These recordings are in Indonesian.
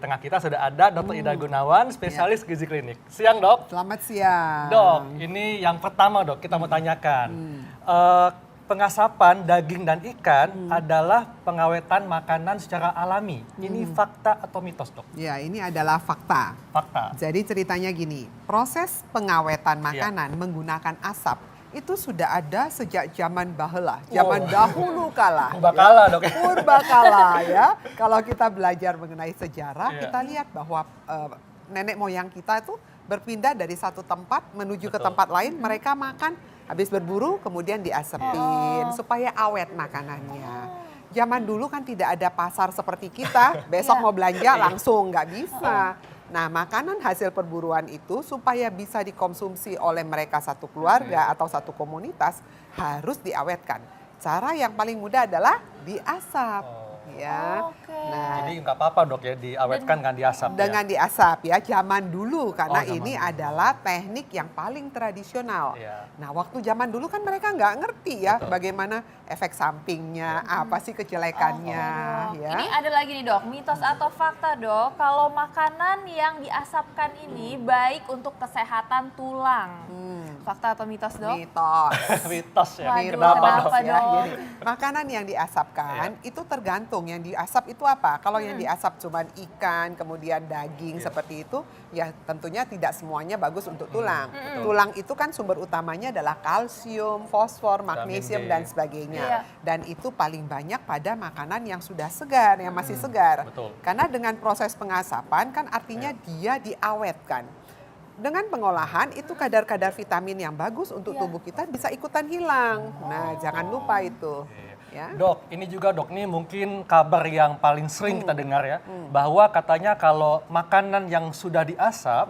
tengah kita sudah ada Dr. Ida Gunawan, spesialis gizi klinik. Siang, Dok. Selamat siang. Dok, ini yang pertama, Dok, kita mau tanyakan. Pengasapan daging dan ikan adalah pengawetan makanan secara alami. Ini fakta atau mitos, Dok? Ya, ini adalah fakta. Fakta. Jadi ceritanya gini, proses pengawetan makanan menggunakan asap itu sudah ada sejak zaman bahela, zaman dahulu kala. Purbakala, Dok. Purbakala ya. Kalau kita belajar mengenai sejarah, kita lihat bahwa nenek moyang kita itu berpindah dari satu tempat menuju ke tempat lain, mereka makan habis berburu kemudian diasepin supaya awet makanannya. Zaman dulu kan tidak ada pasar seperti kita, besok mau belanja langsung nggak bisa. Nah, makanan hasil perburuan itu supaya bisa dikonsumsi oleh mereka satu keluarga atau satu komunitas harus diawetkan. Cara yang paling mudah adalah diasap. Ya. Nah, jadi nggak apa-apa, Dok, ya diawetkan kan diasap. dengan diasap ya zaman dulu karena ini adalah teknik yang paling tradisional. Nah, waktu zaman dulu kan mereka nggak ngerti ya bagaimana efek sampingnya, apa sih kejelekannya. Ya. Ini ada lagi nih, Dok, mitos atau fakta, Dok, kalau makanan yang diasapkan ini baik untuk kesehatan tulang. Fakta atau mitos, Dok? Mitos. Mitos ya. Waduh, Kenapa, Dok? kenapa, Ya, Dok? jadi, makanan yang diasapkan itu tergantung yang diasap itu apa. Kalau yang diasap cuma ikan, kemudian daging seperti itu, ya tentunya tidak semuanya bagus untuk tulang. Tulang itu kan sumber utamanya adalah kalsium, fosfor, magnesium dan sebagainya. Dan itu paling banyak pada makanan yang sudah segar, yang masih segar. Betul. Karena dengan proses pengasapan kan artinya dia diawetkan. Dengan pengolahan itu kadar-kadar vitamin yang bagus untuk tubuh kita bisa ikutan hilang. Nah, jangan lupa itu. Ya. Dok, ini juga, Dok, nih mungkin kabar yang paling sering kita dengar ya, bahwa katanya kalau makanan yang sudah diasap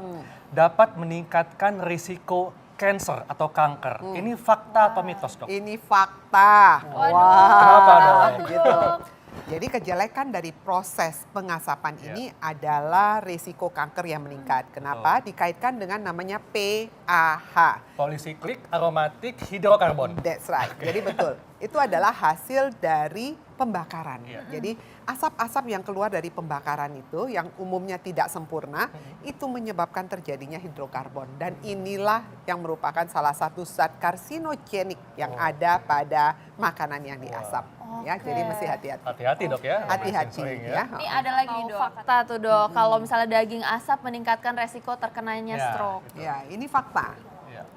dapat meningkatkan risiko kanker atau kanker. Ini fakta atau mitos, Dok? Ini fakta. Kenapa, Dok? Gitu. Jadi kejelekan dari proses pengasapan ini adalah risiko kanker yang meningkat. Kenapa? Dikaitkan dengan namanya PAH. Polycyclic aromatic hydrocarbon. That's right. Jadi betul. Itu adalah hasil dari pembakaran. Jadi asap-asap yang keluar dari pembakaran itu yang umumnya tidak sempurna itu menyebabkan terjadinya hidrokarbon dan inilah yang merupakan salah satu zat karsinogenik yang ada pada makanan yang diasap. Ya, jadi mesti hati-hati. Hati-hati, Dok, ya. Hati-hati Sering, ya. Ini ada lagi, Dok, fakta tuh, Dok. Kalau misalnya daging asap meningkatkan resiko terkenanya stroke. Ya, ini fakta.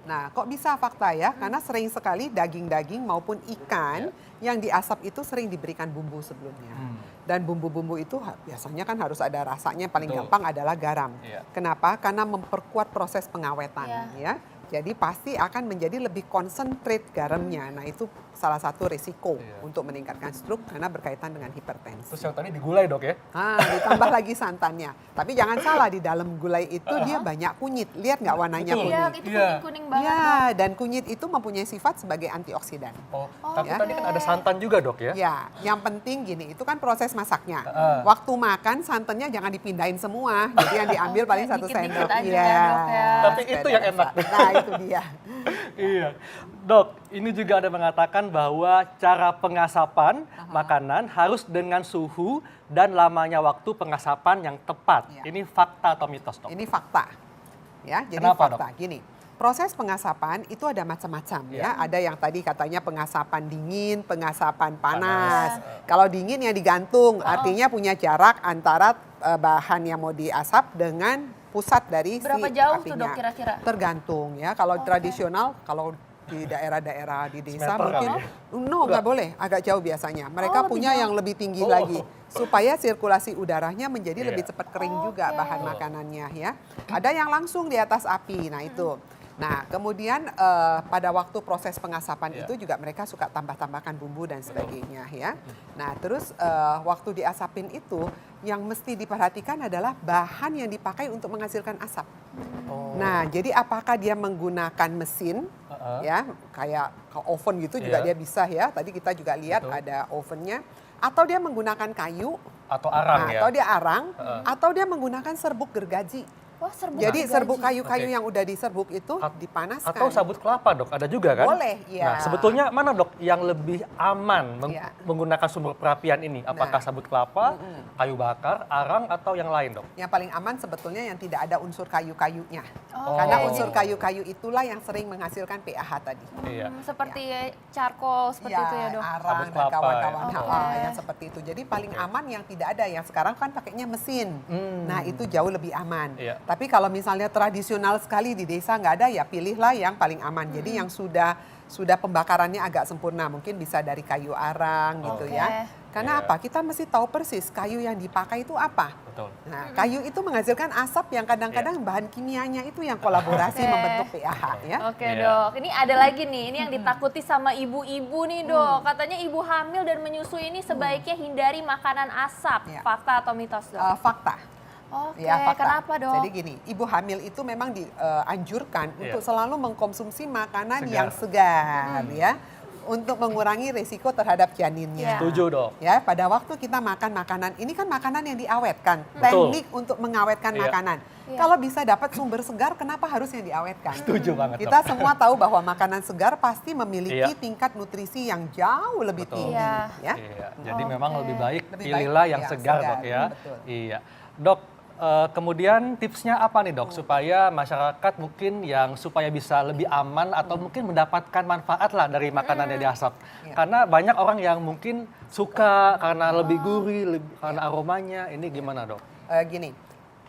Nah, kok bisa fakta ya? Karena sering sekali daging-daging maupun ikan yang diasap itu sering diberikan bumbu sebelumnya. Dan bumbu-bumbu itu biasanya kan harus ada rasanya, paling gampang adalah garam. Kenapa? Karena memperkuat proses pengawetan ya. Jadi pasti akan menjadi lebih concentrate garamnya. Nah, itu salah satu risiko untuk meningkatkan stroke karena berkaitan dengan hipertensi. Terus yang tadi digulai, Dok, ya? Ditambah lagi santannya. Tapi jangan salah, di dalam gulai itu dia banyak kunyit. Lihat nggak warnanya Iya, kunyit? itu kuning-kuning banget, Ya, Dok. dan kunyit itu mempunyai sifat sebagai antioksidan. Tapi tadi kan ada santan juga, Dok, ya? Ya, yang penting gini, itu kan proses masaknya. Waktu makan santannya jangan dipindahin semua. Jadi yang diambil paling satu Dikit-dikit sendok. aja ya, Dok, ya. Tapi itu yang enak. Nah, itu dia. Iya. Dok, ini juga ada mengatakan bahwa cara pengasapan makanan harus dengan suhu dan lamanya waktu pengasapan yang tepat. Ini fakta atau mitos, Dok? Ini fakta. Ya, jadi Kenapa, fakta. Gini, proses pengasapan itu ada macam-macam ya. Ada yang tadi katanya pengasapan dingin, pengasapan panas. Kalau dingin yang digantung, artinya punya jarak antara bahan yang mau diasap dengan pusat dari Berapa si jauh apinya. tuh, Dok, kira-kira? Tergantung ya. Kalau tradisional, kalau di daerah-daerah di desa Semeter mungkin kali nggak boleh, agak jauh biasanya. Mereka punya yang lebih tinggi lagi supaya sirkulasi udaranya menjadi lebih cepat kering juga bahan makanannya ya. Ada yang langsung di atas api. Nah, itu. Nah, kemudian pada waktu proses pengasapan itu juga mereka suka tambah-tambahkan bumbu dan sebagainya ya. Nah, terus waktu diasapin itu yang mesti diperhatikan adalah bahan yang dipakai untuk menghasilkan asap. Nah, jadi apakah dia menggunakan mesin ya, kayak oven gitu juga dia bisa ya. Tadi kita juga lihat ada ovennya. Atau dia menggunakan kayu. Atau arang ya? Atau dia arang. Atau dia menggunakan serbuk gergaji. Wah, serbuk Jadi gergaji. serbuk kayu-kayu Oke. yang udah diserbuk itu At- dipanaskan. Atau sabut kelapa dok, ada juga kan? Boleh, ya. Nah sebetulnya mana dok yang lebih aman Ya. menggunakan sumber perapian ini? Apakah Nah. sabut kelapa, kayu bakar, arang atau yang lain dok? Yang paling aman sebetulnya yang tidak ada unsur kayu-kayunya. Oh. Karena unsur kayu-kayu itulah yang sering menghasilkan pH tadi. Iya. Seperti charcoal seperti itu ya dok. arang Sabut dan kelapa, kawan-kawan ya. Ha, Oke. yang seperti itu. Jadi paling aman yang tidak ada. Yang sekarang kan pakainya mesin. Nah itu jauh lebih aman. Iya. Tapi kalau misalnya tradisional sekali di desa nggak ada, ya pilihlah yang paling aman. Jadi yang sudah pembakarannya agak sempurna, mungkin bisa dari kayu arang gitu Oke. ya. Karena Iya. apa? Kita mesti tahu persis kayu yang dipakai itu apa. Betul. Nah, kayu itu menghasilkan asap yang kadang-kadang bahan kimianya itu yang kolaborasi Oke. membentuk pH ya. Oke Iya. dok, ini ada lagi nih, ini yang ditakuti sama ibu-ibu nih dok. Katanya ibu hamil dan menyusui ini sebaiknya hindari makanan asap. Iya. Fakta atau mitos dok? Fakta. Oke, Ya, fakta. kenapa dok? Jadi gini, ibu hamil itu memang dianjurkan Iya. untuk selalu mengkonsumsi makanan Segar. yang segar ya, untuk mengurangi risiko terhadap janinnya. Iya. Setuju dok. Ya, pada waktu kita makan makanan, ini kan makanan yang diawetkan, Betul. teknik untuk mengawetkan Iya. makanan. Iya. Kalau bisa dapat sumber segar, kenapa harus yang diawetkan? Setuju banget Kita dok. semua tahu bahwa makanan segar pasti memiliki Iya. tingkat nutrisi yang jauh lebih Betul. tinggi, Iya. ya. Iya, jadi Oke. memang lebih baik Lebih pilihlah baik yang yang segar, segar, dok ya. betul. Iya, dok. Kemudian tipsnya apa nih dok supaya masyarakat mungkin yang supaya bisa lebih aman atau mungkin mendapatkan manfaat lah dari makanan yang diasap. Iya. Karena banyak orang yang mungkin suka karena lebih gurih, karena aromanya. Ini gimana dok? Gini,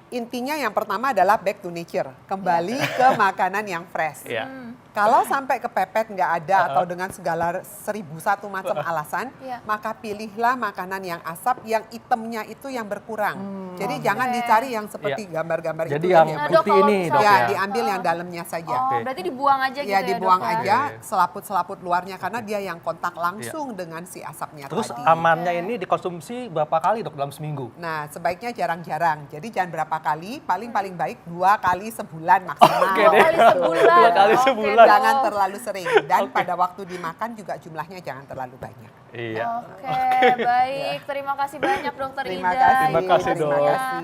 intinya yang pertama adalah back to nature, kembali ke makanan yang fresh. Iya. Kalau sampai kepepet nggak ada atau dengan segala 1001 macam alasan, Iya. maka pilihlah makanan yang asap, yang itemnya itu yang berkurang. Jadi Oke. jangan dicari yang seperti gambar-gambar Jadi itu yang Nah, ya. dok, putih kalau ini dok Ya, ya. diambil yang dalamnya saja. Oh, Oke. berarti dibuang aja gitu Ya, ya dibuang dok? aja Oke. selaput-selaput luarnya karena dia yang kontak langsung dengan si asapnya Terus tadi. amannya ini dikonsumsi berapa kali dok dalam seminggu? Nah, sebaiknya jarang-jarang. Jadi jangan berapa kali, paling baik 2 kali sebulan maksimal. Oke Dua deh. kali sebulan. 2 kali Oke, sebulan. dok. Jangan terlalu sering. Dan Oke. pada waktu dimakan juga jumlahnya jangan terlalu banyak. Iya. Oke, baik. Terima kasih banyak dokter Terima Ida. kasih. Terima kasih, Terima Dok. kasih.